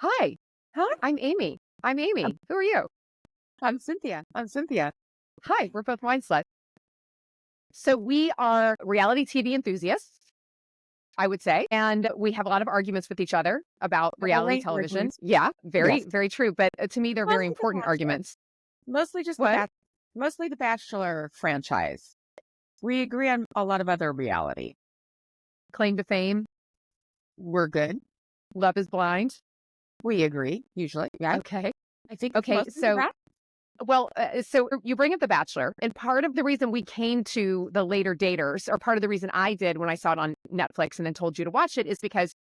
Hi, Hi, I'm Amy. I'm I'm Amy. Who are you? I'm Cynthia. I'm Cynthia. Hi, we're both Wineslut. So we are reality TV enthusiasts, I would say, and we have a lot of arguments with each other about reality Violent television. arguments. Yeah, very, Yes. very true. But to me, they're very Mostly The important Bachelor. arguments. Mostly just What? mostly the Bachelor franchise. We agree on a lot of other reality. Claim to fame, We're good. Love is blind. We agree, usually. Yeah. Okay. I think it's Okay. mostly the So, so you bring up The Bachelor, and part of the reason we came to the later daters, or part of the reason I did when I saw it on Netflix and then told you to watch it, is because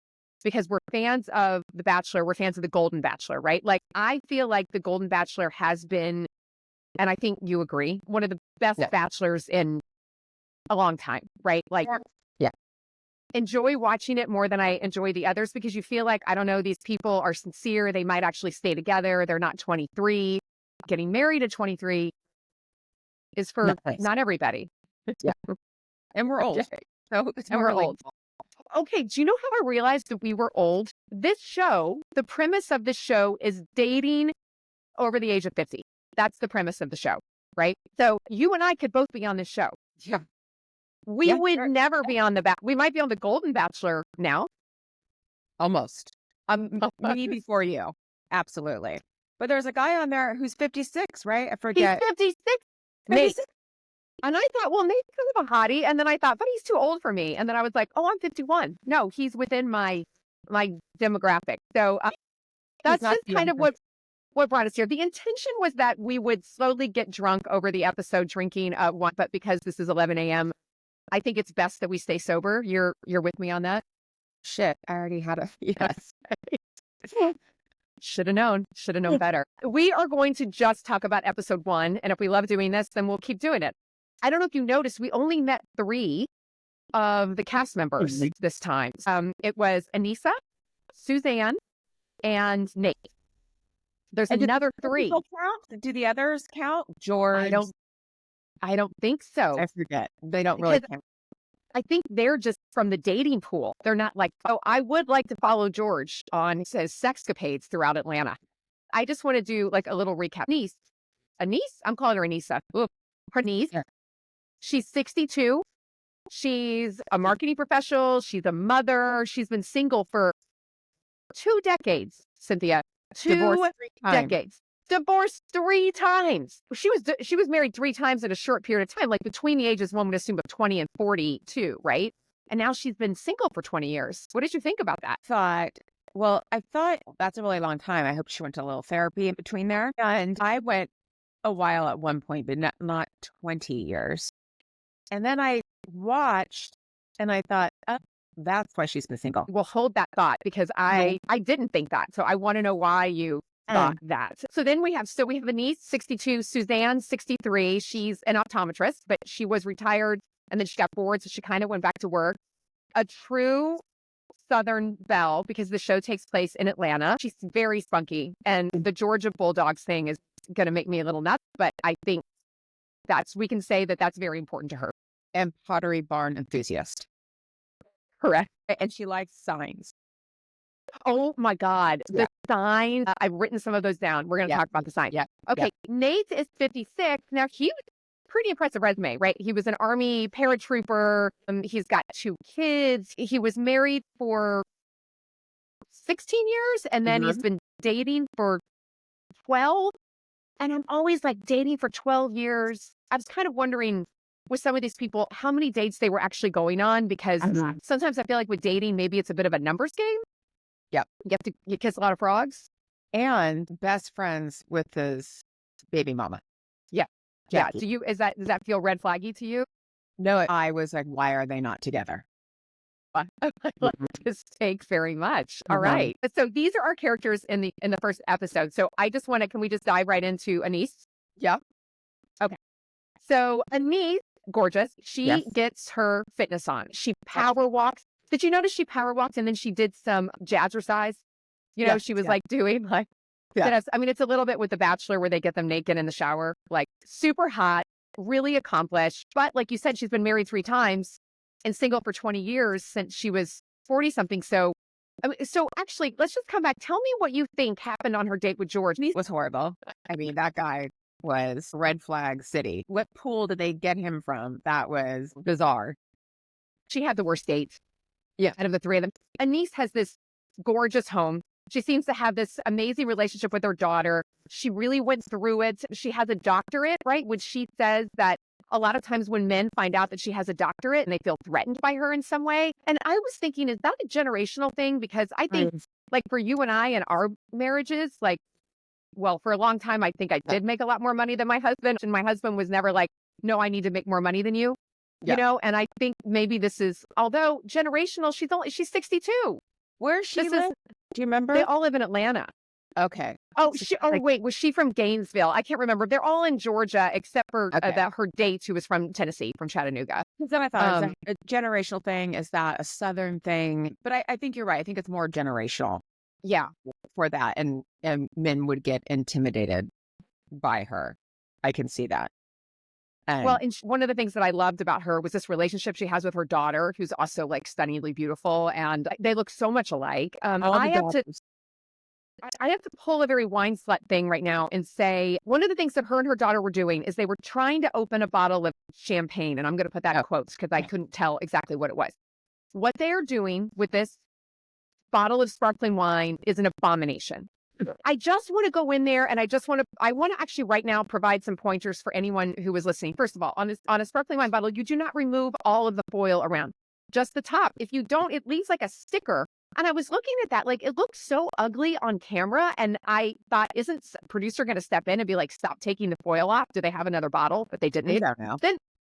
we're fans of The Bachelor. We're fans of the Golden Bachelor, right? Like, I feel like the Golden Bachelor has been, and I think you agree, one of the best Yeah. bachelors in a long time, right? Like, Yeah. enjoy watching it more than I enjoy the others because you feel like, I don't know, these people are sincere. They might actually stay together. They're not 23. Getting married at 23 is No, for thanks. not everybody. Yeah. And we're old. Okay. So it's And more we're old. relatable. Okay, do you know how I realized that we were old? This show, the premise of this show is dating over the age of 50. That's the premise of the show, right? So you and I could both be on this show. Yeah. We Yeah. would Sure. never be on we might be on the Golden Bachelor now. Almost. Me before you. Absolutely. But there's a guy on there who's 56, right? I He's forget. 56. Nate. 56. And I thought, well, Nate's kind of a hottie. And then I thought, but he's too old for me. And then I was like, oh, I'm 51. No, he's within my demographic. So He's that's not just the kind of younger. what brought us here. The intention was that we would slowly get drunk over the episode drinking one, but because this is 11 a.m., I think it's best that we stay sober. You're with me on that? Shit. I already had a yes. Should have known. Should have known better. We are going to just talk about episode 1. And if we love doing this, then we'll keep doing it. I don't know if you noticed, we only met 3 of the cast members this time. It was Anissa, Suzanne, and Nate. There's And another do 3. people count? Do the others count? George. I don't think so. I forget. They don't really Because count. I think they're just from the dating pool. They're not like, oh, I would like to follow George on his sexcapades throughout Atlanta. I just want to do like a little recap. Anisse? I'm calling her Anissa. Ooh, her niece. Yeah. She's 62. She's a marketing professional. She's a mother. She's been single for 2 decades, Cynthia. 2 Divorced 3 times. decades. Divorced 3 times. She was married 3 times in a short period of time, like between the ages, one would assume, of 20 and 42, right? And now she's been single for 20 years. What did you think about that? I thought that's a really long time. I hope she went to a little therapy in between there. And I went a while at one point, but not 20 years. And then I watched and I thought, oh, that's why she's been single. Well, hold that thought because I didn't think that. So I want to know why you thought that. So then we have Anisse, 62, Suzanne, 63. She's an optometrist, but she was retired and then she got bored. So she kind of went back to work. A true Southern belle because the show takes place in Atlanta. She's very spunky. And the Georgia Bulldogs thing is going to make me a little nuts. But I think we can say that that's very important to her. And Pottery Barn enthusiast. Correct. And she likes signs. Oh my God. The signs. I've written some of those down. We're going to talk about the signs. Yeah. Okay. Yeah. Nate is 56. Now, he was pretty impressive resume, right? He was an Army paratrooper. He's got 2 kids. He was married for 16 years and then he's been dating for 12. And I'm always like, dating for 12 years. I was kind of wondering with some of these people, how many dates they were actually going on, because sometimes I feel like with dating, maybe it's a bit of a numbers game. Yep. You kiss a lot of frogs. And best friends with his baby mama. Yeah. Jackie. Yeah. Does that feel red flaggy to you? No, I was like, why are they not together? I like this take very much. All right. So these are our characters in the first episode. So I just can we just dive right into Anisse? Yeah. Okay. So Anisse, gorgeous. She gets her fitness on. She power walks. Did you notice she power walked and then she did some jazzercise? She was like doing like, I mean, it's a little bit with The Bachelor where they get them naked in the shower, like super hot, really accomplished. But like you said, she's been married 3 times and single for 20 years since she was 40 something. So I mean, so actually, let's just come back. Tell me what you think happened on her date with George. He was horrible. I mean, that guy was red flag city. What pool did they get him from? That was bizarre. She had the worst date. Yeah. Out of the three of them. Anise has this gorgeous home. She seems to have this amazing relationship with her daughter. She really went through it. She has a doctorate, right? Which she says that a lot of times when men find out that she has a doctorate and they feel threatened by her in some way. And I was thinking, is that a generational thing? Because I think like for you and I and our marriages, like, well, for a long time, I think I did make a lot more money than my husband. And my husband was never like, no, I need to make more money than you. Yeah. You know, and I think maybe this is, although generational, she's 62. Where's she This live? is, Do you remember? they all live in Atlanta. Okay. Oh, So wait, was she from Gainesville? I can't remember. They're all in Georgia except for about her date who was from Tennessee, from Chattanooga. Then I thought, is that a generational thing? Is that a Southern thing? But I think you're right. I think it's more generational. Yeah. For that. And men would get intimidated by her. I can see that. Well, and one of the things that I loved about her was this relationship she has with her daughter, who's also like stunningly beautiful, and they look so much alike. I have to pull a very wine slut thing right now and say one of the things that her and her daughter were doing is they were trying to open a bottle of champagne, and I'm going to put that in quotes because I couldn't tell exactly what it was. What they are doing with this bottle of sparkling wine is an abomination. I just want to go in there and I want to actually right now provide some pointers for anyone who is listening. First of all, on a sparkling wine bottle, you do not remove all of the foil around, just the top. If you don't, it leaves like a sticker. And I was looking at that, like it looked so ugly on camera. And I thought, isn't producer going to step in and be like, stop taking the foil off? Do they have another bottle? But they didn't. They don't know. Then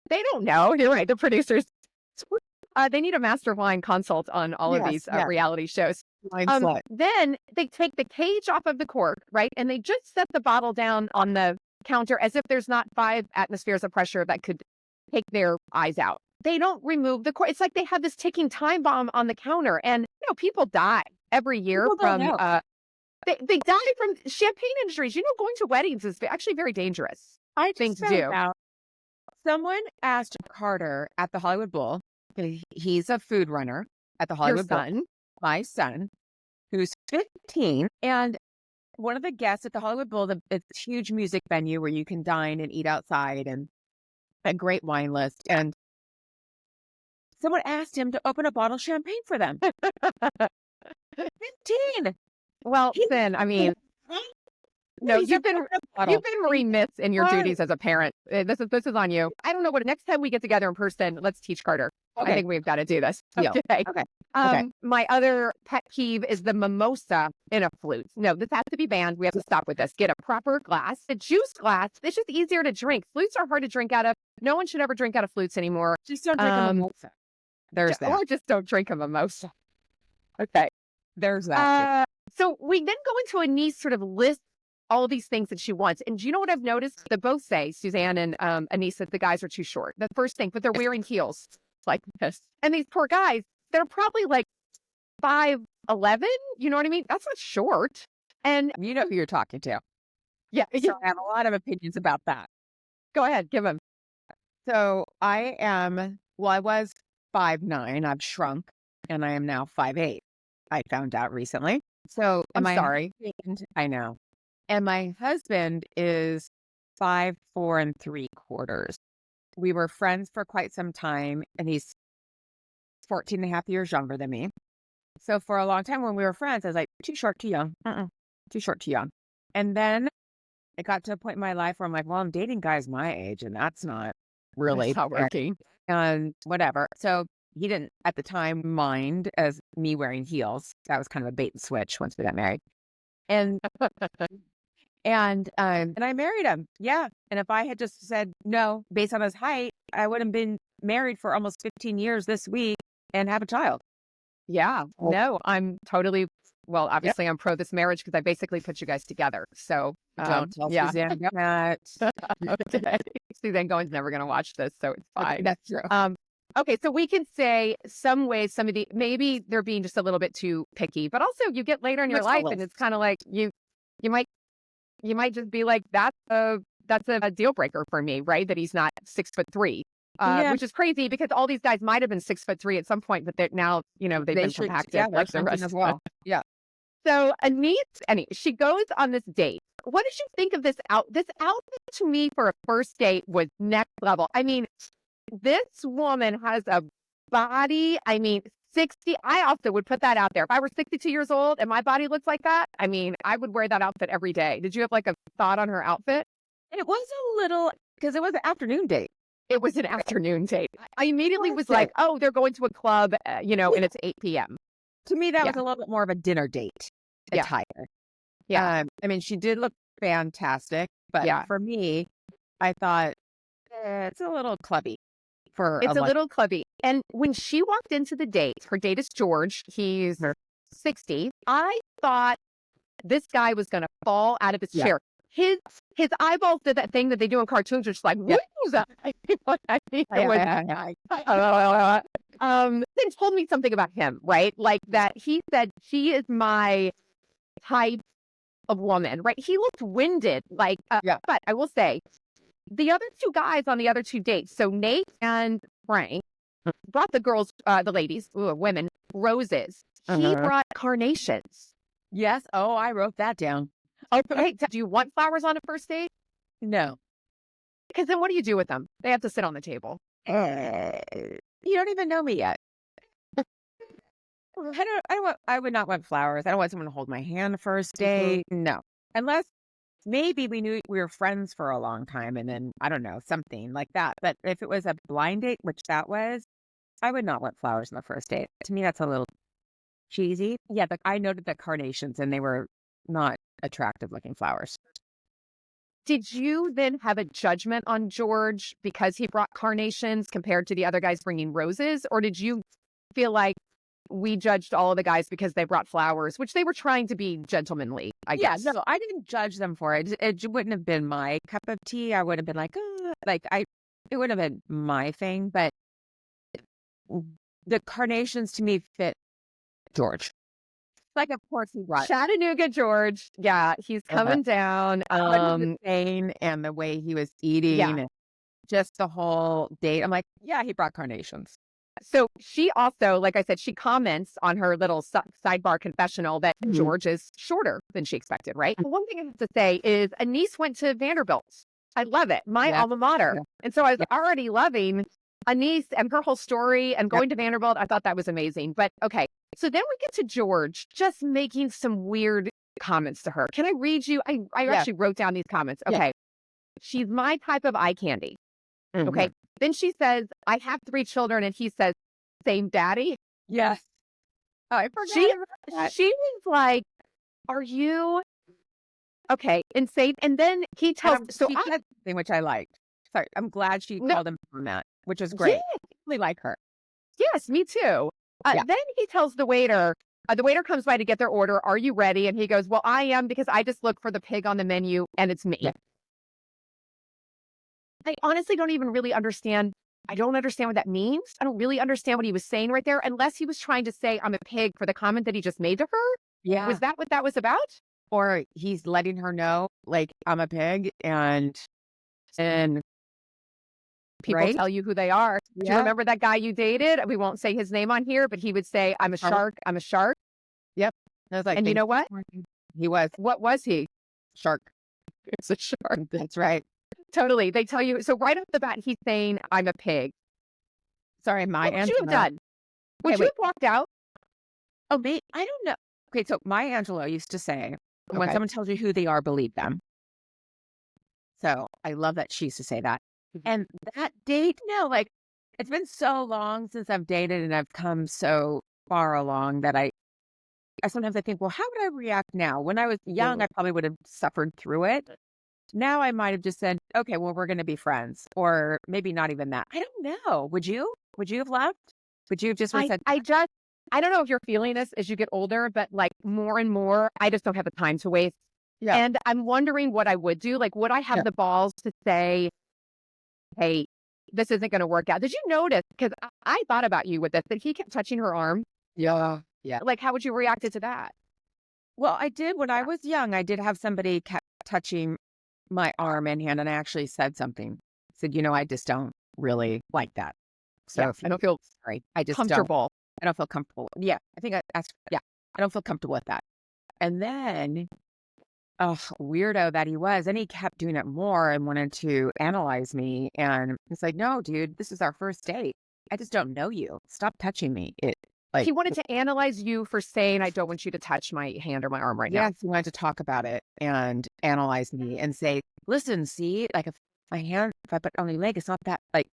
they don't know. You're right. The producers, they need a master wine consult on all of these reality shows. Then they take the cage off of the cork, right? And they just set the bottle down on the counter as if there's not 5 atmospheres of pressure that could take their eyes out. They don't remove the cork. It's like they have this ticking time bomb on the counter. And, you know, people die every year from, they die from champagne injuries. You know, going to weddings is actually very dangerous thing to do. Someone asked Carter at the Hollywood Bowl, he's a food runner at the Hollywood Bowl. My son, who's 15, and one of the guests at the Hollywood Bowl, it's a huge music venue where you can dine and eat outside and a great wine list. And someone asked him to open a bottle of champagne for them. 15. Well, then, I mean, no, you've been remiss in your duties as a parent. This is on you. I don't know what. Next time we get together in person, let's teach Carter. Okay. I think we've got to do this. Okay. My other pet peeve is the mimosa in a flute. No, this has to be banned. We have to stop with this. Get a proper glass, a juice glass. It's just easier to drink. Flutes are hard to drink out of. No one should ever drink out of flutes anymore. Just don't drink a mimosa. There's that. Or just don't drink a mimosa. Okay. There's that. So we then go into Anise sort of list all these things that she wants. And do you know what I've noticed? They both say, Suzanne and Anise, that the guys are too short. The first thing, but they're wearing heels like this. And these poor guys, they're probably like 5'11". You know what I mean? That's not short. And you know who you're talking to. Yeah. So I have a lot of opinions about that. Go ahead. Give them. So I was 5'9". I've shrunk and I am now 5'8". I found out recently. So I'm sorry. I know. And my husband is 5'4" 3/4. We were friends for quite some time, and he's 14 and a half years younger than me. So for a long time when we were friends, I was like, too short, too young. Too short, too young. And then it got to a point in my life where I'm like, well, I'm dating guys my age, and that's not really working. And whatever. So he didn't at the time mind as me wearing heels. That was kind of a bait and switch once we got married. And and I married him. Yeah. And if I had just said no based on his height, I would have been married for almost 15 years this week and have a child. Yeah. No, I'm totally, well, obviously I'm pro this marriage because I basically put you guys together. So don't tell Suzanne that. Okay. Suzanne Goins never going to watch this, so it's fine. Okay, that's true. Okay, so we can say some ways, maybe they're being just a little bit too picky, but also you get later in your life and it's kind of like you might just be like, that's a deal breaker for me, right? That he's not 6'3". Yeah. which is crazy because all these guys might have been 6'3" at some point, but they're now, they've They been should, compacted they're like the shrinking rest. as well. Yeah. So Anise, she goes on this date. What did you think of this This outfit to me for a first date was next level. I mean, this woman has a body. I mean, 60. I also would put that out there. If I were 62 years old and my body looks like that, I mean, I would wear that outfit every day. Did you have like a thought on her outfit? It was a little, because it was an afternoon date. It was an afternoon date. I immediately was Was like, it? oh, they're going to a club, Yeah. and it's 8 p.m. To me, that Yeah. was a little bit more of a dinner date Yeah. attire. Yeah. I mean, she did look fantastic, but Yeah. for me, I thought it's a little clubby for It's a lunch. little clubby. And when she walked into the date, her date is George. He's 60. I thought this guy was going to fall out of his Yeah. chair. His eyeballs did that thing that they do in cartoons, which is like, Yeah. who's that? Then told me something about him, right? Like that he said, she is my type of woman, right? He looked winded, like, Yeah. but I will say, the other two guys on the other two dates, so Nate and Frank, brought the girls, the ladies, women, roses. He brought carnations. Yes. Oh, I wrote that down. Okay, do you want flowers on a first date? No. Because then what do you do with them? They have to sit on the table. You don't even know me yet. I would not want flowers. I don't want someone to hold my hand first date. No. Unless maybe we were friends for a long time and then, I don't know, something like that. But if it was a blind date, which that was, I would not want flowers on the first date. To me, that's a little cheesy. Yeah, I noted the carnations and they were not attractive looking flowers. Did you then have a judgment on George because he brought carnations compared to the other guys bringing roses? Or did you feel like we judged all of the guys because they brought flowers, which they were trying to be gentlemanly, I guess? Yeah, no, I didn't judge them for it. It wouldn't have been my cup of tea. I would have been like, it would have been my thing. But the carnations to me fit George. Like, of course he brought Chattanooga George. Yeah, he's coming down. And the way he was eating and just the whole date. I'm like, yeah, he brought carnations. So she also, like I said, she comments on her little sidebar confessional that George is shorter than she expected, right? One thing I have to say is Anise went to Vanderbilt. I love it. My alma mater. And so I was already loving Anise and her whole story and going to Vanderbilt. I thought that was amazing. But okay. So then we get to George just making some weird comments to her. Can I read you? I actually wrote down these comments. Okay. She's my type of eye candy. Okay. Then she says, I have 3 children. And he says, same daddy. Yes. Oh, I forgot. She was like, are you okay? Insane. And then he tells, she said something which I liked. Sorry. I'm glad she called him on that, which is great. I really like her. Yes, me too. Then he tells the waiter comes by to get their order. Are you ready? And he goes, well, I am because I just look for the pig on the menu and it's me. Yeah. I honestly don't even really understand. I don't understand what that means. I don't really understand what he was saying right there, unless he was trying to say I'm a pig for the comment that he just made to her. Yeah. Was that what that was about? Or he's letting her know, like, I'm a pig and people tell you who they are. Do you remember that guy you dated? We won't say his name on here, but he would say, I'm a shark. I'm a shark. Yep. I was like, and you know what? He was. What was he? Shark. It's a shark. That's right. Totally. They tell you. So right off the bat, he's saying, I'm a pig. Sorry, my What would you have done? Would you have walked out? Oh, me? I don't know. Okay, so Maya Angelou used to say, when someone tells you who they are, believe them. So I love that she used to say that. And that date, like, it's been so long since I've dated and I've come so far along that I sometimes I think, well, how would I react now? When I was young, I probably would have suffered through it. Now I might have just said, okay, well, we're going to be friends, or maybe not even that. I don't know. Would you? Would you have left? Would you have just said, I don't know if you're feeling this as you get older, but like more and more, I just don't have the time to waste. Yeah. And I'm wondering what I would do. Like, would I have the balls to say, hey, this isn't going to work out? Did you notice? Because I thought about you with this, that he kept touching her arm. Yeah. Yeah. Like, how would you react to that? Well, I did. When I was young, I did have somebody kept touching my arm and hand, and I actually said something. I said, I just don't really like that. So Yeah, if I you, don't feel sorry, I just don't. comfortable. I don't feel comfortable. Yeah, I think that's yeah. I don't feel comfortable with that. And then, oh, weirdo that he was, and he kept doing it more and wanted to analyze me. And it's like, no, dude, this is our first date. I just don't know you. Stop touching me. It like He wanted to analyze you for saying, I don't want you to touch my hand or my arm right now. yes, he wanted to talk about it and analyze me and say, listen, see, like if my hand, if I put it on your leg, it's not that like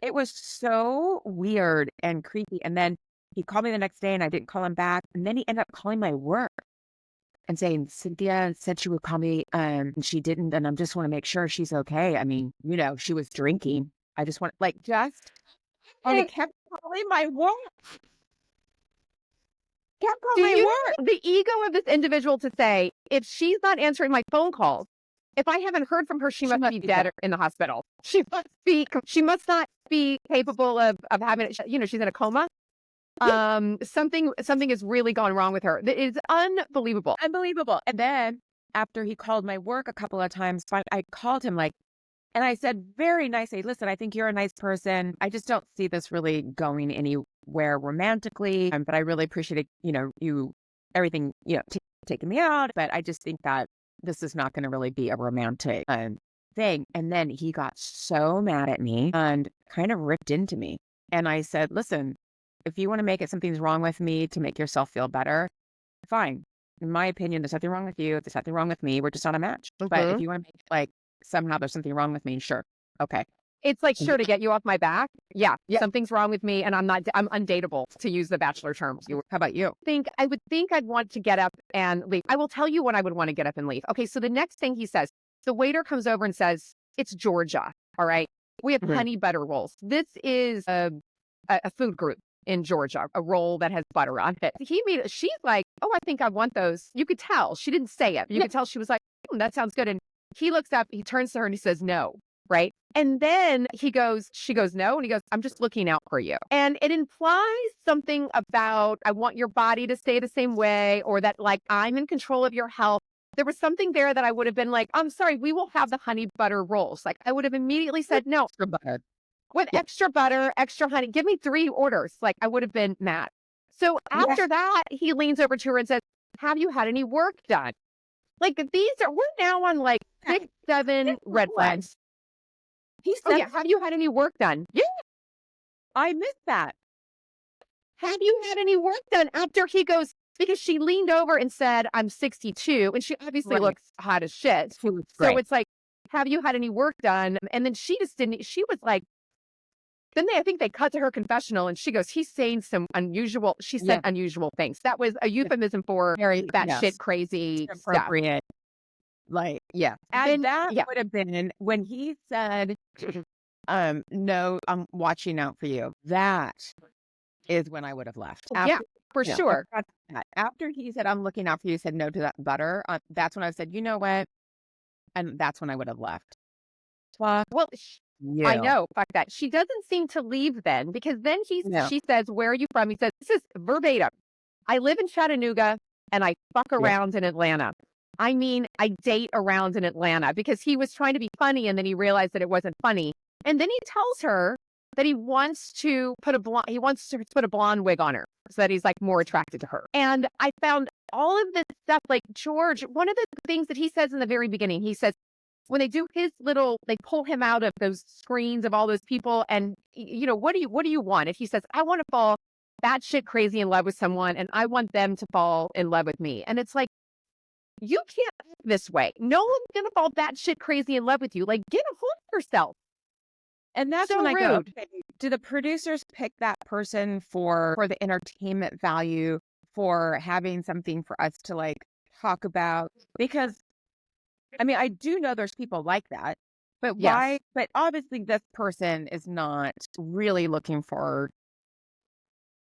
it was so weird and creepy. And then he called me the next day and I didn't call him back. And then he ended up calling my work and saying, Cynthia said she would call me, and she didn't. And I just want to make sure she's okay. I mean, she was drinking. I just want like just and it And kept calling my work. Kept do calling my you work. know the ego of this individual to say, if she's not answering my phone calls, if I haven't heard from her, she must be dead or in the hospital. She must not be capable of having it. She's in a coma. Something has really gone wrong with her. It is unbelievable. Unbelievable. And then after he called my work a couple of times, I called him and I said very nicely, listen, I think you're a nice person. I just don't see this really going anywhere romantically. But I really appreciate, you, everything, taking me out. But I just think that this is not going to really be a romantic thing. And then he got so mad at me and kind of ripped into me. And I said, listen, if you want to make it something's wrong with me to make yourself feel better, fine. In my opinion, there's nothing wrong with you. There's nothing wrong with me. We're just not a match. But if you want to make it like somehow there's something wrong with me, sure. Okay. It's like, sure, to get you off my back. Yeah, Yeah. something's wrong with me and I'm undateable, to use the Bachelor terms. How about you? I would think I'd want to get up and leave. I will tell you when I would want to get up and leave. Okay, so the next thing he says, the waiter comes over and says, it's Georgia, all right? We have honey butter rolls. This is a food group in Georgia, a roll that has butter on it. She's like, oh, I think I want those. You could tell. She didn't say it. You could tell she was like, that sounds good. And he looks up, he turns to her and he says, no, right? And then she goes, no. And he goes, I'm just looking out for you. And it implies something about, I want your body to stay the same way, or that like, I'm in control of your health. There was something there that I would have been like, I'm sorry, we will have the honey butter rolls. Like I would have immediately said, no. Extra butter. With extra butter, extra honey. Give me 3 orders. Like I would have been mad. So after that, he leans over to her and says, have you had any work done? Like we're now on like 6, 7 red flags. He said, have you had any work done? Yeah. I missed that. Have you had any work done? After he goes, because she leaned over and said, I'm 62. And she obviously looks hot as shit. So it's like, have you had any work done? And then she just didn't, she was like, I think they cut to her confessional and she goes, he's saying some unusual, she said unusual things. That was a euphemism for that shit crazy appropriate. Like, yeah. And that would have been when he said, no, I'm watching out for you. That is when I would have left. For sure. After he said, I'm looking out for you, said no to that butter. That's when I said, you know what? And that's when I would have left. Well, I know. Fuck that. She doesn't seem to leave then, because then she says, where are you from? He says, this is verbatim. I live in Chattanooga and I fuck around in Atlanta. I mean, I date around in Atlanta, because he was trying to be funny and then he realized that it wasn't funny. And then he tells her that he wants to put a blonde wig on her so that he's like more attracted to her. And I found all of this stuff, like George, one of the things that he says in the very beginning, he says, when they do they pull him out of those screens of all those people and, what do you want? And he says, I want to fall batshit crazy in love with someone and I want them to fall in love with me. And it's like, you can't act this way. No one's going to fall batshit crazy in love with you. Like, get a hold of yourself. And that's so when I rude. go, okay, do the producers pick that person for the entertainment value, for having something for us to like talk about? Because I mean, I do know there's people like that, but why? But obviously this person is not really looking for,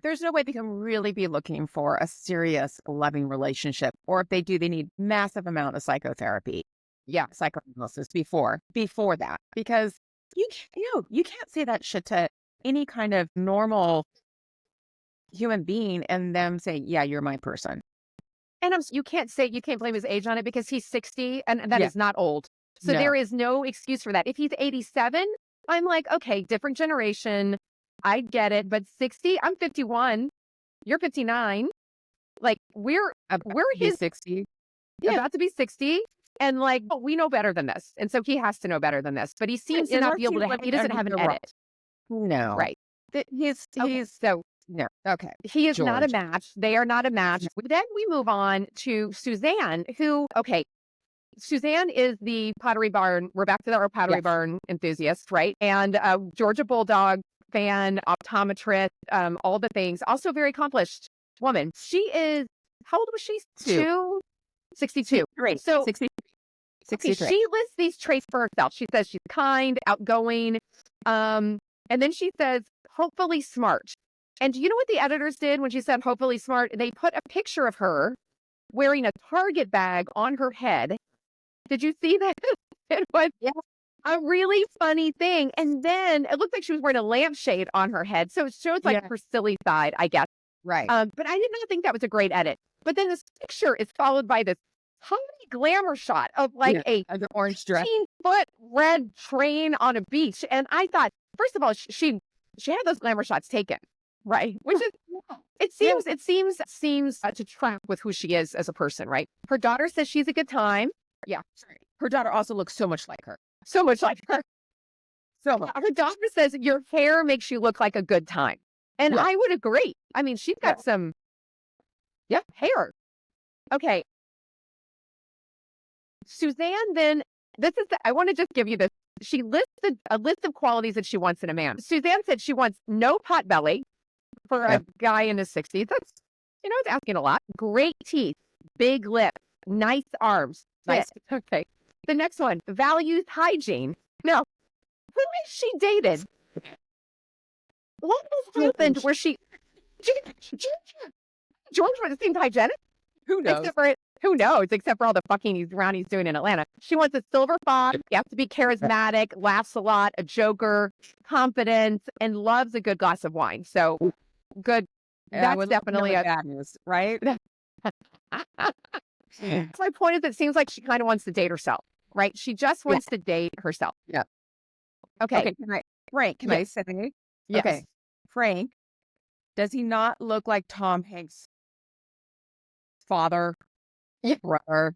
there's no way they can really be looking for a serious loving relationship. Or if they do, they need massive amount of psychotherapy. Psychoanalysis before that, because you can't say that shit to any kind of normal human being and them say, yeah, you're my person. And you can't blame his age on it, because he's 60 and that is not old. So there is no excuse for that. If he's 87, I'm like, okay, different generation. I get it. But 60, I'm 51. You're 59. Like we're Be his 60. Yeah. about to be 60. And like, oh, we know better than this. And so he has to know better than this. But he seems to not Unless be able he's to, he living doesn't under have an the rock. edit. No. Right. He's Okay. So no. Okay. he is not a George. match. They are not a match. Then we move on to Suzanne, who, okay, Suzanne is the Pottery Barn. We're back to our Pottery Yes. Barn enthusiast, right? And Georgia Bulldog fan, optometrist, all the things. Also very accomplished woman. She is, how old was she? 62. Great. So 60, okay, 63. she lists these traits for herself. She says she's kind, outgoing, and then she says, hopefully smart. And do you know what the editors did when she said hopefully smart? They put a picture of her wearing a Target bag on her head. Did you see that? It was a really funny thing. And then it looked like she was wearing a lampshade on her head. So it shows like her silly side, I guess. Right. But I did not think that was a great edit. But then this picture is followed by this high glamour shot of like a the orange dress. 15-foot red train on a beach. And I thought, first of all, she had those glamour shots taken, right? Which is, it seems to track with who she is as a person, right? Her daughter says she's a good time. Yeah. Sorry. Her daughter also looks so much like her. So much like her. So much. Her daughter says your hair makes you look like a good time. And I would agree. I mean, she's got some hair. Okay. Suzanne, then, I want to just give you this. She listed a list of qualities that she wants in a man. Suzanne said she wants no pot belly for a guy in his 60s. That's, it's asking a lot. Great teeth, big lips, nice arms. Nice. Okay. The next one, values hygiene. Now, who has she dated? What has happened where she... George seems hygienic. Who knows? Who knows? Except for all the fucking he's doing in Atlanta. She wants a silver fox. You have to be charismatic, laughs a lot, a joker, confident, and loves a good glass of wine. So good. That's definitely a bad news, right? So my point is, it seems like she kind of wants to date herself, right? She just wants to date herself. Yeah. Okay. Frank, can I say? Yes. Okay. Frank, does he not look like Tom Hanks' father? Yeah. Brother?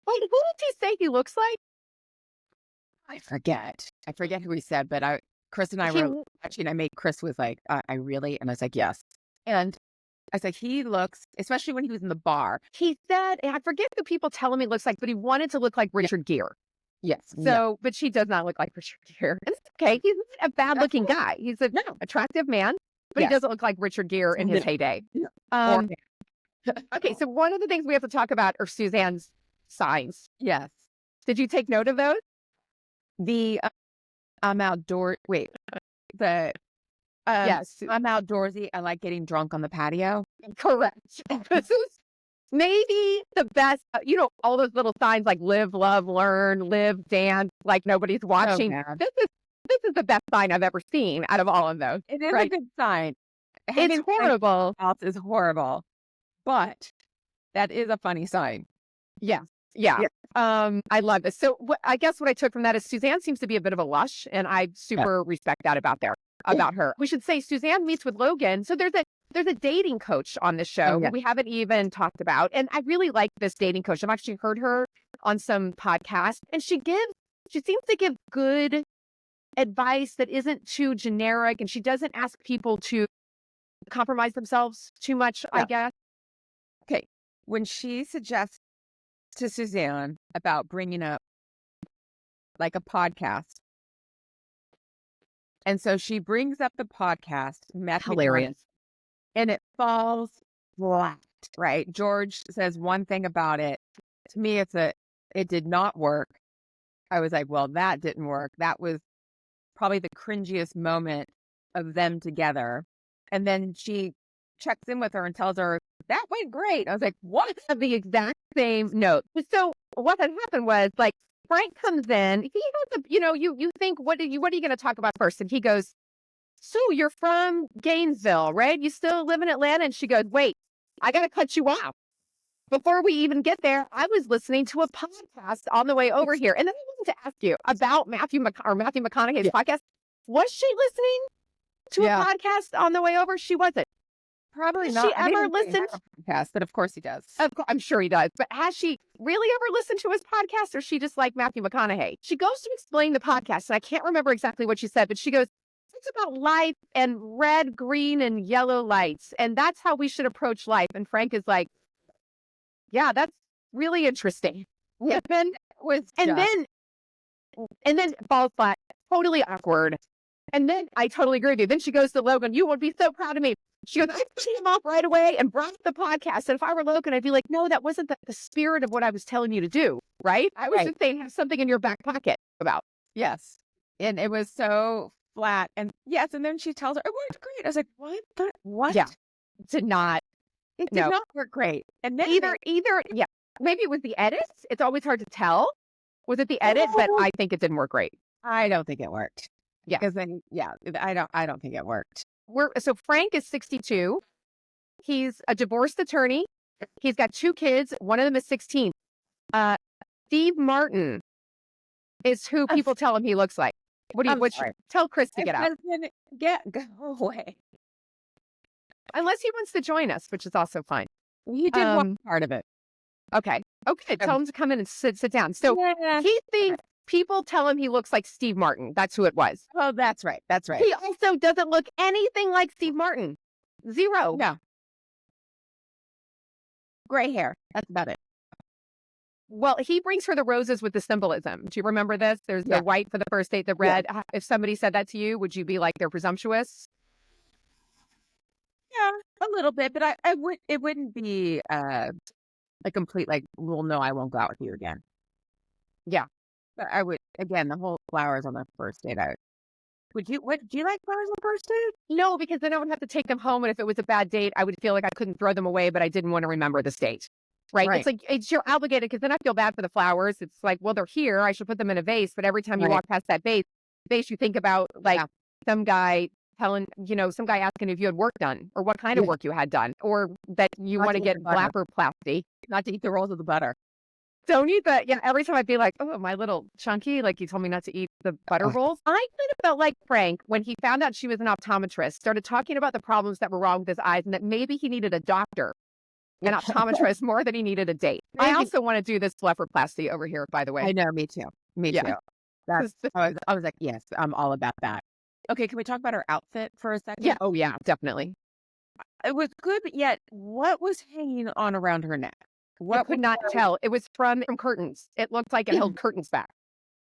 Wait, who did he say he looks like? I forget who he said, but Chris and I were watching. I made Chris was like, I really, and I was like, yes. And I was like, he looks, especially when he was in the bar. He said, and I forget who people tell him he looks like, but he wanted to look like Richard Gere. Yes. So, but she does not look like Richard Gere. And it's okay. He's not a bad looking guy. He's an attractive man, but he doesn't look like Richard Gere in his heyday. Okay. So one of the things we have to talk about are Suzanne's signs. Yes. Did you take note of those? The I'm outdoor. Wait. The yes. I'm outdoorsy. I like getting drunk on the patio. Correct. This is maybe the best, all those little signs like live, love, learn, live, dance, like nobody's watching. This is the best sign I've ever seen out of all of those. It is a good sign. It's horrible. It's horrible, but that is a funny sign. Yeah. I love this. So I guess what I took from that is Suzanne seems to be a bit of a lush, and I super respect that about her. We should say Suzanne meets with Logan. So there's a dating coach on this show who we haven't even talked about. And I really like this dating coach. I've actually heard her on some podcasts, and she seems to give good advice that isn't too generic, and she doesn't ask people to compromise themselves too much, I guess. Okay. When she suggests to Suzanne about bringing up like a podcast, and so she brings up the podcast, hilarious, and it falls flat, right? George says one thing about it. To me, it did not work. I was like, well, that didn't work. That was probably the cringiest moment of them together. And then she checks in with her and tells her, that went great. I was like, what? The exact same note. So what had happened was, like, Frank comes in. He has you think, what are you going to talk about first? And he goes, so you're from Gainesville, right? You still live in Atlanta? And she goes, wait, I got to cut you off. before we even get there, I was listening to a podcast on the way over here. And then I wanted to ask you about Matthew McConaughey's podcast. Was she listening to a podcast on the way over? She wasn't. Probably Has not. she ever listened? Podcast, but of course he does. I'm sure he does. But has she really ever listened to his podcast, or is she just like Matthew McConaughey? She goes to explain the podcast, and I can't remember exactly what she said, but she goes, it's about life and red, green, and yellow lights. And that's how we should approach life. And Frank is like, yeah, that's really interesting. Yeah. And then falls flat, totally awkward. And then I totally agree with you. Then she goes to Logan, you would be so proud of me. She goes, I came off right away and brought up the podcast. And if I were Logan, I'd be like, no, that wasn't the spirit of what I was telling you to do. Right? I was just saying, have something in your back pocket about. Yes. And it was so flat. And yes. And then she tells her, it worked great. I was like, what? Yeah. It did not work great. And then yeah. Maybe it was the edits. It's always hard to tell. Was it the edit? But I think it didn't work great. I don't think it worked. Yeah. Because then, I don't think it worked. So Frank is 62. He's a divorced attorney. He's got 2 kids. One of them is 16. Steve Martin is who people tell him he looks like. Tell Chris to get out. Go away. Unless he wants to join us, which is also fine. He did one part of it. Okay. Tell him to come in and sit down. So he thinks people tell him he looks like Steve Martin. That's who it was. Oh, that's right. That's right. He also doesn't look anything like Steve Martin. Zero. No. Gray hair. That's about it. Well, he brings her the roses with the symbolism. Do you remember this? There's the white for the first date, the red. Yeah. If somebody said that to you, would you be like, they're presumptuous? Yeah, a little bit, but it wouldn't be a complete like, well, no, I won't go out with you again. Yeah. But I would, again, the whole flowers on the first date. Do you like flowers on the first date? No, because then I would have to take them home. And if it was a bad date, I would feel like I couldn't throw them away, but I didn't want to remember this date. Right? It's like, you're obligated, because then I feel bad for the flowers. It's like, well, they're here. I should put them in a vase. But every time you walk past that vase, you think about like some guy some guy asking if you had work done, or what kind of work you had done, or that you want to get blepharoplasty. Not to eat the rolls of the butter. Don't eat that. Yeah, every time I'd be like, oh, my little chunky, like you told me not to eat the butter rolls. I kind of felt like Frank, when he found out she was an optometrist, started talking about the problems that were wrong with his eyes, and that maybe he needed a doctor, an optometrist, more than he needed a date. Maybe. I also want to do this blepharoplasty over here, by the way. I know, me too. Me too. I was like, yes, I'm all about that. Okay, can we talk about her outfit for a second? Yeah. Oh, yeah, definitely. It was good, but yet, what was hanging on around her neck? I could not tell. It was from curtains. It looked like it held curtains back.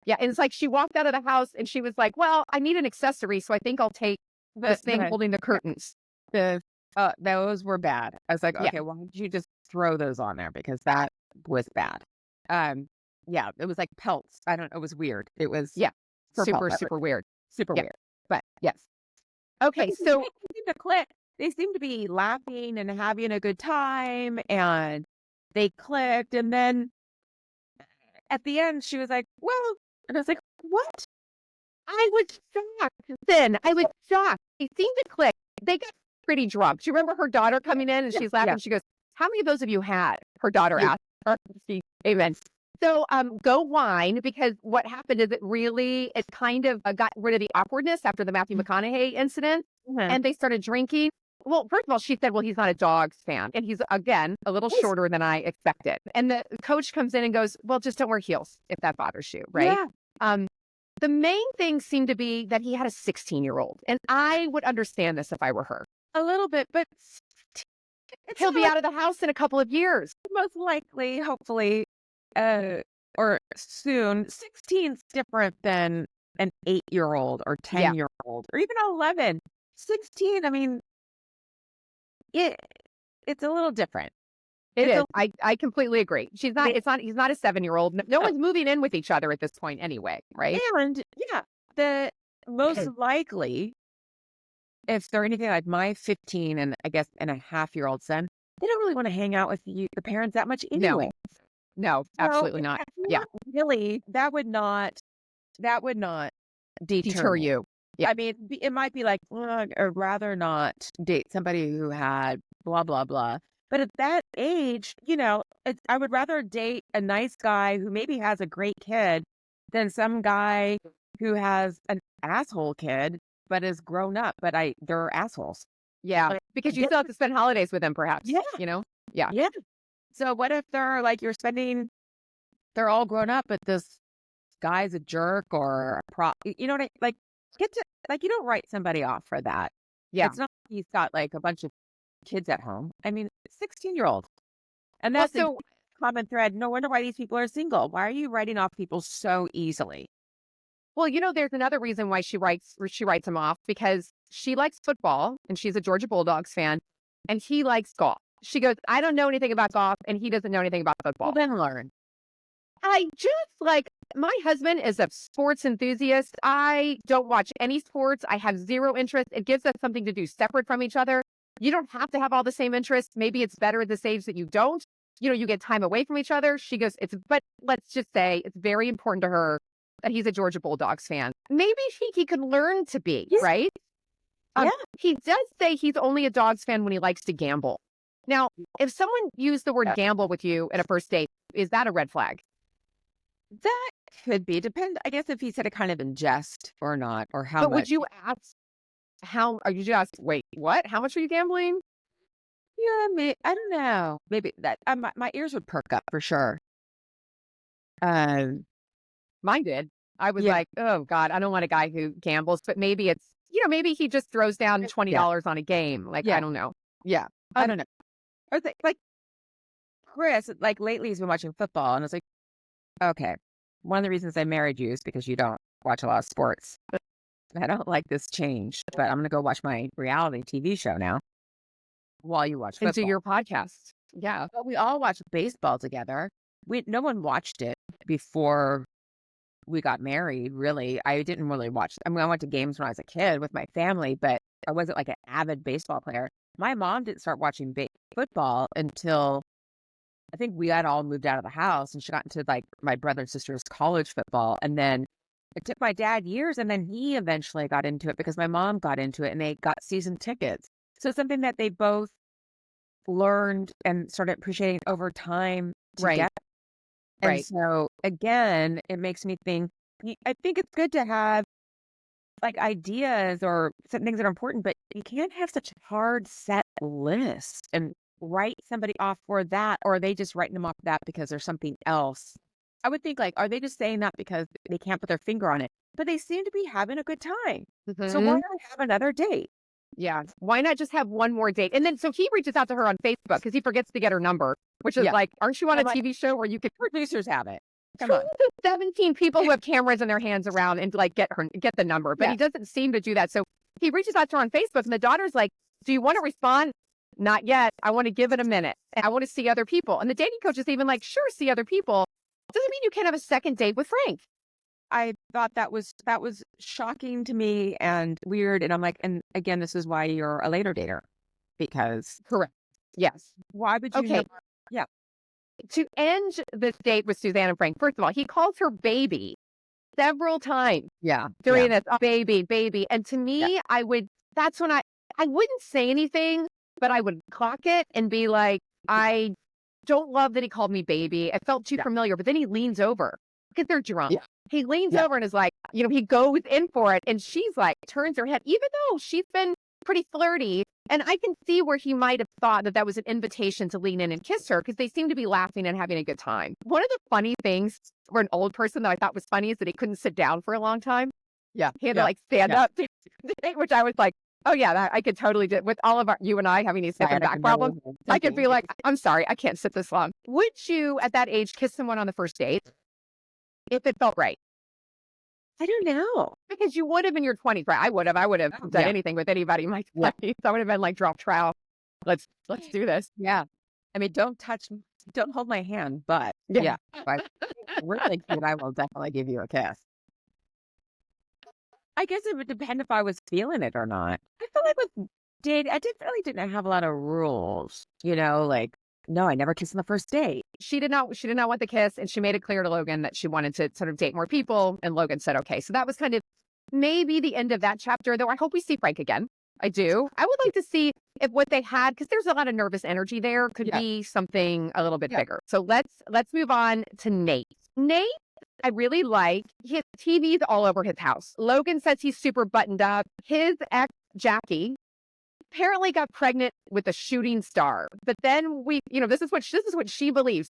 Yeah, and it's like she walked out of the house and she was like, well, I need an accessory, so I think I'll take this thing holding the curtains. Those were bad. I was like, okay, why don't you just throw those on there? Because that was bad. Yeah, it was like pelts. I don't know. It was weird. It was super weird. Super weird. But yes. Okay, so they seem to click. They seem to be laughing and having a good time, and they clicked. And then at the end, she was like, well, and I was like, what? I was shocked. I was shocked. They seemed to click. They got pretty drunk. Do you remember her daughter coming in and she's laughing? Yeah. She goes, how many of those have you had? Her daughter asked her. Amen. So go wine, because what happened is it kind of got rid of the awkwardness after the Matthew McConaughey incident, and they started drinking. Well, first of all, she said, well, he's not a dogs fan. And he's, again, a little shorter than I expected. And the coach comes in and goes, well, just don't wear heels if that bothers you, right? Yeah. The main thing seemed to be that he had a 16-year-old. And I would understand this if I were her. A little bit, but he'll be out of the house in a couple of years. Most likely, hopefully. Or soon. 16's different than an 8-year-old or 10-year-old or even 11. 16, I mean, it's a little different. It is. I completely agree. He's not a 7-year-old. No one's moving in with each other at this point anyway, right? And the most likely, if they're anything like my 15 and I guess and a half-year-old son, they don't really want to hang out with the parents that much anyway. No, absolutely not. Yeah. Really, that would not deter you. Yeah. I mean, it might be like, I'd rather not date somebody who had blah, blah, blah. But at that age, I would rather date a nice guy who maybe has a great kid than some guy who has an asshole kid, but is grown up, but they're assholes. Yeah. Like, Because you get still have to spend holidays with them, perhaps, Yeah, Yeah. yeah. So what if they're like, they're all grown up, but this guy's a jerk or you know what like, you don't write somebody off for that. Yeah. It's not like he's got like a bunch of kids at home. I mean, 16-year-old. And Well, that's a so, common thread. No wonder why these people are single. Why are you writing off people so easily? well, there's another reason why she writes him off because she likes football and she's a Georgia Bulldogs fan and he likes golf. She goes, I don't know anything about golf and he doesn't know anything about Well, football. then learn. I just like my husband is a sports enthusiast. I don't watch any sports. I have zero interest. It gives us something to do separate from each other. You don't have to have all the same interests. Maybe it's better at this age that you don't. You get time away from each other. She goes, but let's just say it's very important to her that he's a Georgia Bulldogs fan. Maybe he could learn to be, Yeah. right? Yeah. He does say he's only a Dogs fan when he likes to gamble. Now, if someone used the word gamble with you at a first date, is that a red flag? That could be. I guess if he said it kind of in jest or not, or how But much. would you ask wait, what? How much are you gambling? Yeah, I don't know. Maybe that my ears would perk up for sure. Um, Mine did. I was yeah, like, oh God, I don't want a guy who gambles, but maybe it's, maybe he just throws down yeah, $20 on a game. Like, I yeah, don't know. yeah. I don't know. Or like Chris, like lately he's been watching football, and it's like, okay, one of the reasons I married you is because you don't watch a lot of sports. I don't like this change, but I'm gonna go watch my reality TV show now while you watch And do football. your podcast. Yeah. But we all watched baseball together. No one watched it before we got married, really. I didn't really watch. I mean, I went to games when I was a kid with my family, but I wasn't like an avid baseball player. My mom didn't start watching football until I think we had all moved out of the house, and she got into like my brother and sister's college football. And then it took my dad years, and then he eventually got into it because my mom got into it and they got season tickets. So it's something that they both learned and started appreciating over time Right. together. And Right. so again, it makes me think, I think it's good to have like ideas or some things that are important, but you can't have such a hard set list and write somebody off for that, or are they just writing them off that because there's something else? I would think like, are they just saying that because they can't put their finger on it? But they seem to be having a good time. So why Mhm. not have another date? Yeah. Why not just have one more date? And then so he reaches out to her on Facebook because he forgets to get her number, which is Yeah. like, aren't you on a I'm like, TV show where you could producers have it. Come Who on. the 17 people who have cameras in their hands around and like get the number, but Yeah. he doesn't seem to do that. So he reaches out to her on Facebook and the daughter's like, do you want to respond? Not yet. I want to give it a minute. I want to see other people. And the dating coach is even like, sure, see other people. Doesn't mean you can't have a second date with Frank. I thought that was shocking to me and weird. And I'm like, and again, this is why you're a later dater, because Correct. Yes. why would you Okay. not? Yeah. To end this date with Suzanne and Frank, first of all, he calls her baby several times Yeah. during this, "Oh, baby, baby." And to me, that's when I wouldn't say anything, but I would clock it and be like, I don't love that he called me baby. It felt too Yeah. familiar. But then he leans over because they're drunk. Yeah. He leans Yeah. over and is like, he goes in for it. And she's like, turns her head, even though she's been pretty flirty. And I can see where he might have thought that that was an invitation to lean in and kiss her because they seem to be laughing and having a good time. One of the funny things for an old person that I thought was funny is that he couldn't sit down for a long time. Yeah. He had to like stand up, which I was like, oh yeah, I could totally do with all of you and I having these hip and back problems. I could be like, I'm sorry, I can't sit this long. Would you at that age kiss someone on the first date if it felt right? I don't know. Because you would have in your 20s, right? I would have done Yeah. anything with anybody in my Yeah. 20s. I would have been like, drop trowel. Let's do this. Yeah. I mean, don't hold my hand, but Yeah. yeah. But really cute, I will definitely give you a kiss. I guess it would depend if I was feeling it or not. I feel like I didn't have a lot of rules, like, no, I never kiss on the first date. She did not want the kiss, and she made it clear to Logan that she wanted to sort of date more people, and Logan said okay. So that was kind of maybe the end of that chapter, though I hope we see Frank again. I do. I would like to see if what they had, because there's a lot of nervous energy there, could be something a little bit bigger. So let's move on to Nate. Nate, I really like. His TV's all over his house. Logan says he's super buttoned up. His ex, Jackie, apparently got pregnant with a shooting star. But then this is what she believes.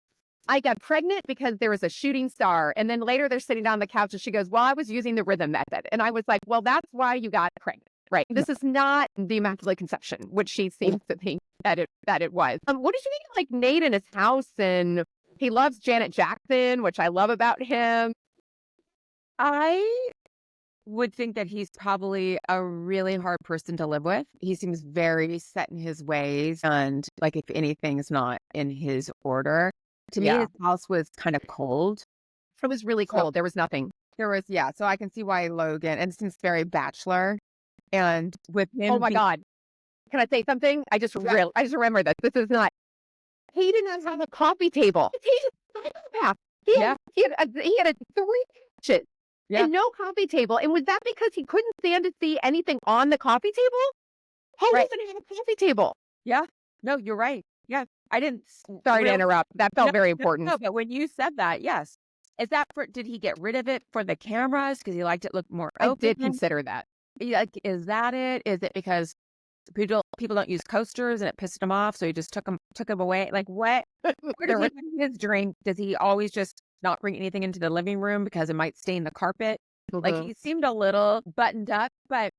I got pregnant because there was a shooting star. And then later they're sitting down on the couch and she goes, well, I was using the rhythm method. And I was like, well, that's why you got pregnant. Right. This is not the Immaculate Conception, which she seems to think that it was. What did you think of like Nate in his house? And he loves Janet Jackson, which I love about him. I would think that he's probably a really hard person to live with. He seems very set in his ways. And like if anything's not in his order. To me, his house was kind of cold. It was really cold. There was nothing. There was, so I can see why Logan, and it seems very bachelor. And with him, oh my God, can I say something? I just remember this. This is not. He did not have a coffee table. He's a psychopath. He had a 3 couches and no coffee table. And was that because he couldn't stand to see anything on the coffee table? Who doesn't have a coffee table? Yeah. No, you're right. Yeah. I didn't. Sorry to interrupt. That felt very important. No, but when you said that, yes. Is that did he get rid of it for the cameras because he liked it look more open? I did consider that. Like, is that it? Is it because people don't use coasters and it pissed him off, so he just took them away? Like, what? Where does he put his drink? Does he always just not bring anything into the living room because it might stain the carpet? Like, he seemed a little buttoned up, but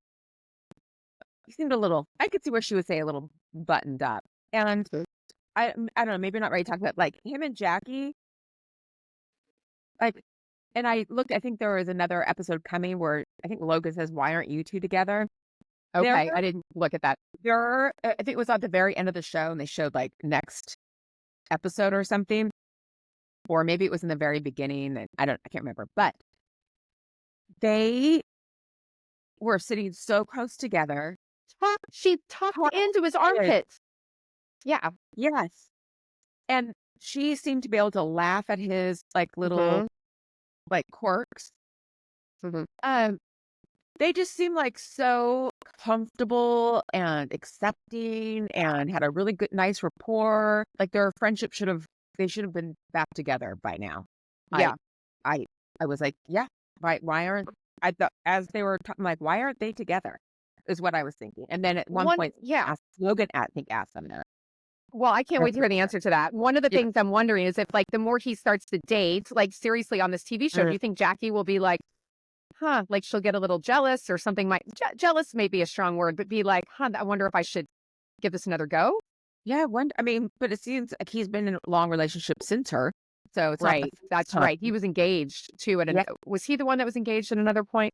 he seemed a little. I could see where she would say a little buttoned up, and I don't know. Maybe not ready to talk about like him and Jackie. Like, and I looked, I think there was another episode coming where I think Logan says, why aren't you two together? Okay, I didn't look at that. I think it was at the very end of the show and they showed like next episode or something. Or maybe it was in the very beginning. And I can't remember. But they were sitting so close together. She tucked into his armpits. Yeah. Yes. And she seemed to be able to laugh at his like little like quirks. They just seemed like so comfortable and accepting and had a really good, nice rapport. Like their friendship should have been back together by now. Yeah. I was like, yeah, why aren't I thought as they were talking, like, why aren't they together? Is what I was thinking. And then at one point, Logan asked them that. Well, I can't wait to hear the answer to that. One of the things I'm wondering is if, like, the more he starts to date, like, seriously on this TV show, do you think Jackie will be like, like she'll get a little jealous or something jealous may be a strong word, but be like, I wonder if I should give this another go? Yeah, but it seems like he's been in a long relationship since her. So it's right. That's right. He was engaged too. Was he the one that was engaged at another point?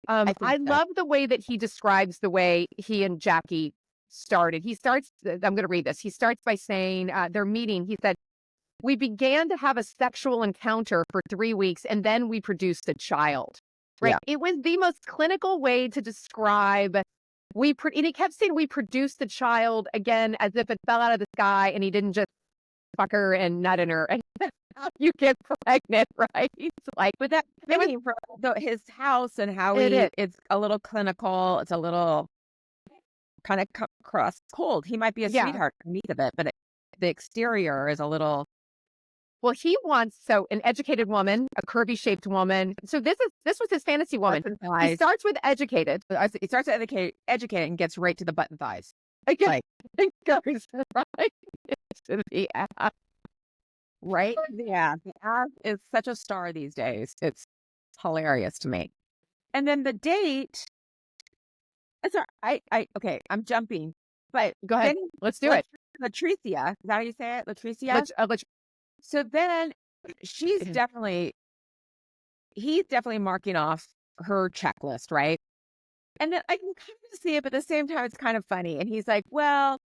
I love the way that he describes the way he and Jackie started. He starts, I'm going to read this. He starts by saying their meeting. He said, we began to have a sexual encounter for 3 weeks and then we produced a child. Right. Yeah. It was the most clinical way to describe. And he kept saying we produced the child again, as if it fell out of the sky and he didn't just fuck her and nut in her. And you get pregnant, right? Like, but that from his house and how it's a little clinical. It's a little kind of across cold. He might be a sweetheart underneath of it, but the exterior is a little. Well, he wants an educated woman, a curvy shaped woman. So this was his fantasy woman. He starts with educated. He starts with educated and gets right to the button thighs. Again, it goes right to the ass. Right? Yeah. The ass is such a star these days. It's hilarious to me. And then the date. Okay, I'm jumping. But go ahead. Let's do it. Latricia. Is that how you say it? Latricia? So then he's definitely marking off her checklist, right? And then I can kind of see it, but at the same time, it's kind of funny. And he's like, well,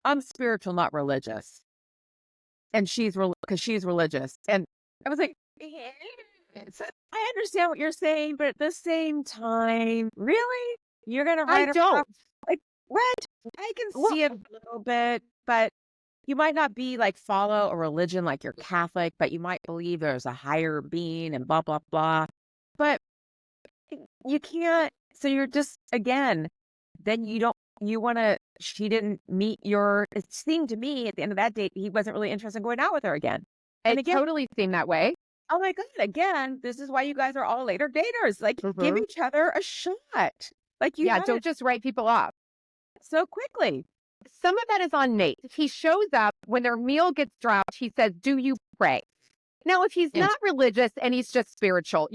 I'm spiritual, not religious. And because she's religious. And I was like, I understand what you're saying, but at the same time, really? You're going to write like, what? I can see it a little bit, but you might not be like follow a religion like you're Catholic, but you might believe there's a higher being and blah, blah, blah. But you can't. So you're just, again, then you don't she didn't meet it seemed to me at the end of that date, he wasn't really interested in going out with her again. And It again, totally seemed that way. oh my God, again, this is why you guys are all later daters. Like, give each other a shot. Like, you Yeah, had don't it just write people off. so quickly. Some of that is on Nate. He shows up when their meal gets dropped. He says, "Do you pray?" Now, if he's Yes. not religious and he's just spiritual,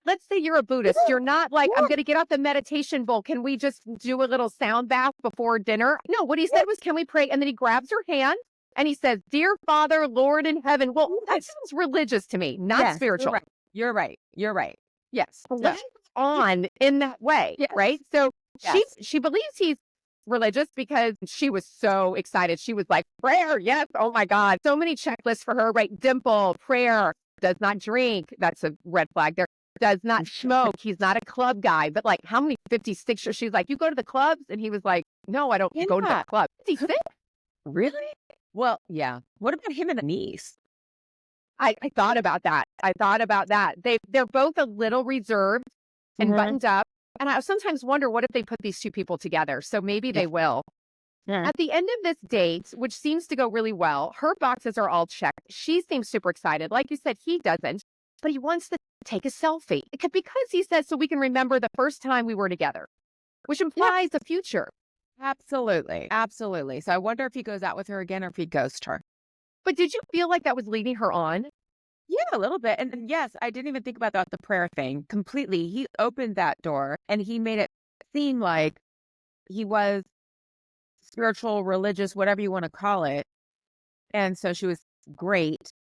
let's say you're a Buddhist. You're not like, "I'm going to get out the meditation bowl. Can we just do a little sound bath before dinner?" No, what he said was, "Can we pray?" And then he grabs her hand and he says, "Dear Father, Lord in heaven." Well, that sounds religious to me, not Yes, spiritual. You're right. You're right. Yes. Yeah. Let's on in that way, Yes. right? So Yes. she believes he's religious because she was so excited. She was like, "Prayer, yes. Oh my God." So many checklists for her, right? Dimple, prayer, does not drink. That's a red flag there. Does not smoke. He's not a club guy. But like, how many 56? She's like, "You go to the clubs?" And he was like, "No, I don't go to the club." 56? Really? Well, yeah. What about him and Denise? I thought about that. They're both a little reserved and buttoned up. And I sometimes wonder, what if they put these two people together? So maybe they will. Yeah. At the end of this date, which seems to go really well, her boxes are all checked. She seems super excited. Like you said, he doesn't, but he wants to take a selfie because he says, "So we can remember the first time we were together," which implies the future. Absolutely. Absolutely. So I wonder if he goes out with her again or if he ghosts her. But did you feel like that was leading her on? Yeah, a little bit. And yes, I didn't even think about the prayer thing completely. He opened that door and he made it seem like he was spiritual, religious, whatever you want to call it. And so she was great.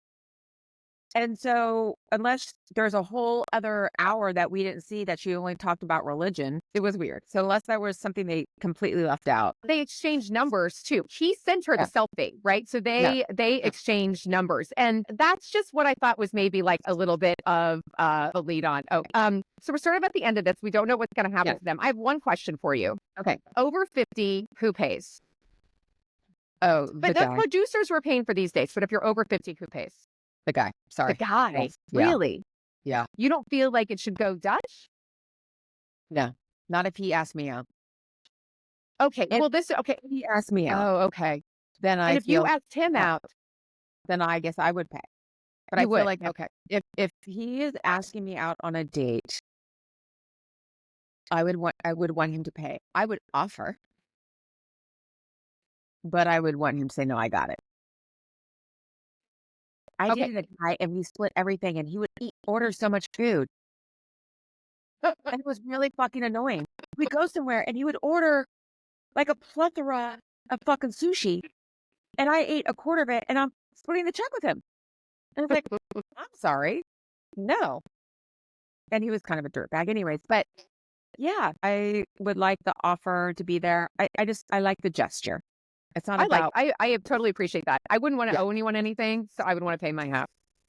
And so unless there's a whole other hour that we didn't see that she only talked about religion, it was weird. So unless that was something they completely left out. They exchanged numbers too. He sent her the selfie, right? So they exchanged numbers. And that's just what I thought was maybe like a little bit of a lead on. So we're sort of at the end of this. We don't know what's going to happen to them. I have one question for you. Okay. Over 50, who pays? Oh, But the producers were paying for these dates. But if you're over 50, who pays? The guy. Sorry. The guy. Yes. Yeah. Really? Yeah. You don't feel like it should go Dutch? No, not if he asked me out. Okay. If okay. he asked me out, Oh, okay. then And if you asked him out, then I guess I would pay. But you I would. feel like Okay. if he is asking me out on a date, I would want him to pay. I would offer, but I would want him to say, "No, I got it." I dated a guy and we split everything and he would order so much food. And it was really fucking annoying. We'd go somewhere and he would order like a plethora of fucking sushi. And I ate a quarter of it and I'm splitting the check with him. And I was like, "I'm sorry. No." And he was kind of a dirtbag anyways. But yeah, I would like the offer to be there. I like the gesture. It's not about. I totally appreciate that. I wouldn't want to owe anyone anything, so I would want to pay my half.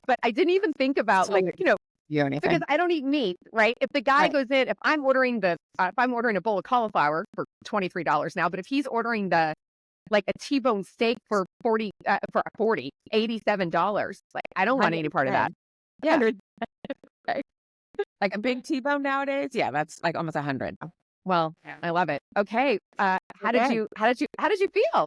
But I didn't even think about because I don't eat meat, right? If the guy goes in, if I'm ordering a bowl of cauliflower for $23 now, but if he's ordering like a T-bone steak for $87, like I don't want any part of that. Yeah. Like a big T-bone nowadays, yeah, that's like almost 100. Well, I love it. Okay, how did you feel?